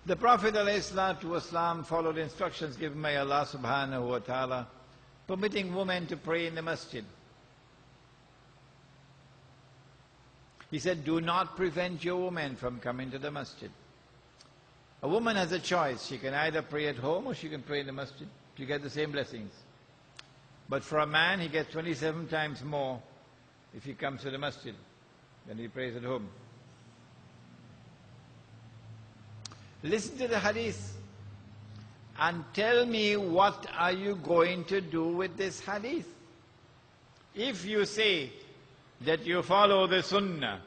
The Prophet ﷺ followed instructions given by Allah subhanahu wa ta'ala, permitting women to pray in the masjid. He said, do not prevent your women from coming to the masjid. A woman has a choice. She can either pray at home or she can pray in the masjid. You get the same blessings. But for a man, he gets 27 times more if he comes to the masjid than he prays at home. Listen to the hadith and tell me, what are you going to do with this hadith? If you say that you follow the sunnah,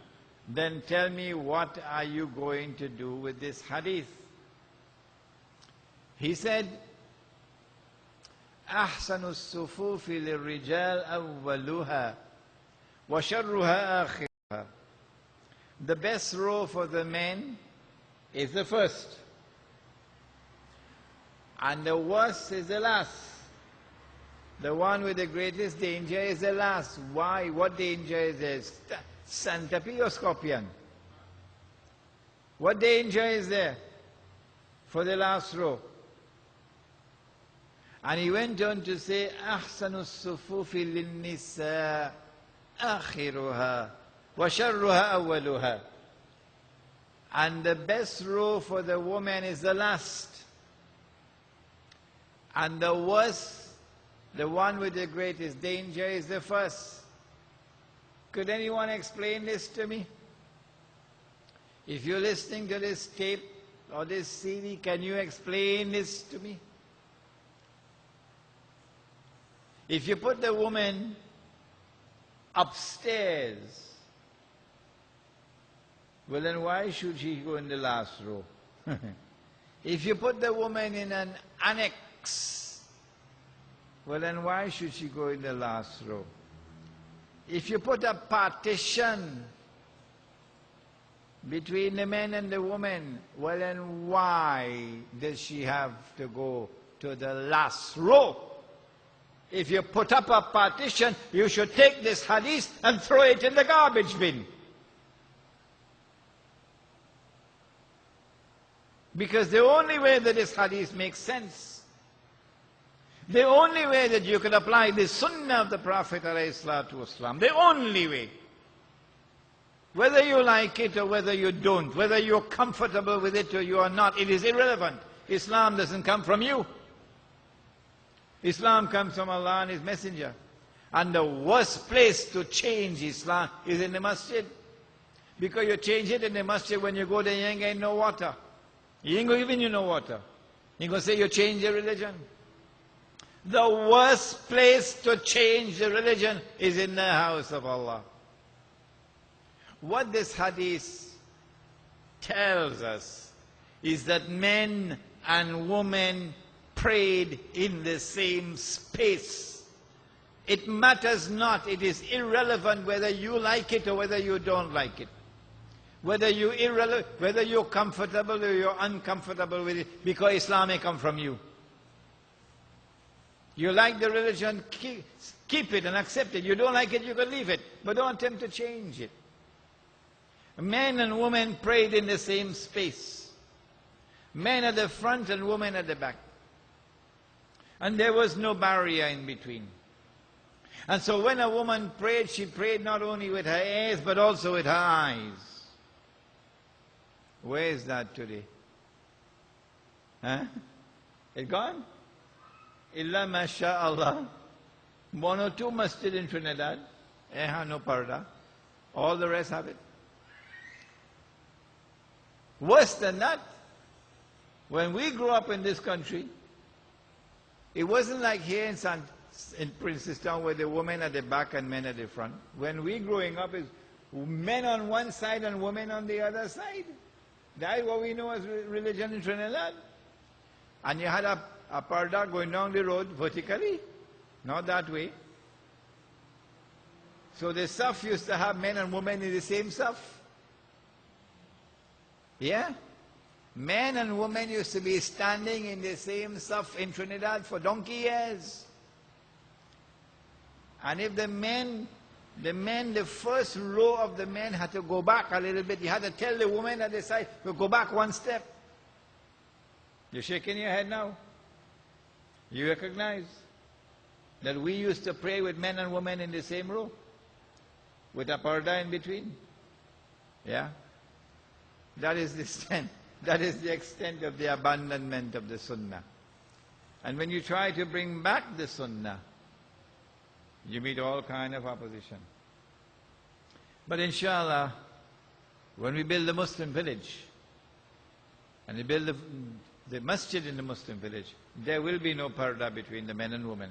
then tell me, what are you going to do with this hadith? He said, أحسن الصفوف للرجال أولها وشرها آخرها. The best row for the men is the first, and the worst is the last. The one with the greatest danger is the last. Why? What danger is there? Centipede or scorpion? What danger is there for the last row? And he went on to say, أحسن الصفوف للنساء آخرها وشرها أولها. And the best row for the woman is the last. And the worst, the one with the greatest danger, is the first. Could anyone explain this to me? If you're listening to this tape or this CD, can you explain this to me? If you put the woman upstairs, well, then why should she go in the last row? If you put the woman in an annex, well, then why should she go in the last row? If you put a partition between the men and the women, well, then why does she have to go to the last row? If you put up a partition, you should take this hadith and throw it in the garbage bin. Because the only way that this hadith makes sense, the only way that you can apply the sunnah of the Prophet ﷺ, the only way, whether you like it or whether you don't, whether you're comfortable with it or you are not, it is irrelevant. Islam doesn't come from you. Islam comes from Allah and His Messenger. And the worst place to change Islam is in the masjid. Because you change it in the masjid, when you go there, you ain't getting no water. He ain't going to give you no water. He's going to say you change your religion. The worst place to change the religion is in the house of Allah. What this hadith tells us is that men and women prayed in the same space. It matters not. It is irrelevant whether you like it or whether you don't like it. Whether you're comfortable or you're uncomfortable with it, because Islam may come from you. You like the religion, keep it and accept it. You don't like it, you can leave it. But don't attempt to change it. Men and women prayed in the same space. Men at the front and women at the back. And there was no barrier in between. And so when a woman prayed, she prayed not only with her ears, but also with her eyes. Where is that today? Huh? It gone? Illa masha'Allah. One or two masjid in Trinidad. No parda. All the rest have it. Worse than that, when we grew up in this country, it wasn't like here in Princestown where the women at the back and men at the front. When we growing up, it's men on one side and women on the other side. That is what we know as religion in Trinidad. And you had a parda going down the road vertically, not that way. So the saf used to have men and women in the same saf. Yeah? Men and women used to be standing in the same saf in Trinidad for donkey years. And if the first row of the men had to go back a little bit, you had to tell the woman at the side to go back one step. You're shaking your head now. You recognize that we used to pray with men and women in the same row, with a parda in between. Yeah? That is the extent. That is the extent of the abandonment of the sunnah. And when you try to bring back the sunnah, you meet all kind of opposition. But inshallah, when we build the Muslim village, and we build the masjid in the Muslim village, there will be no parda between the men and women.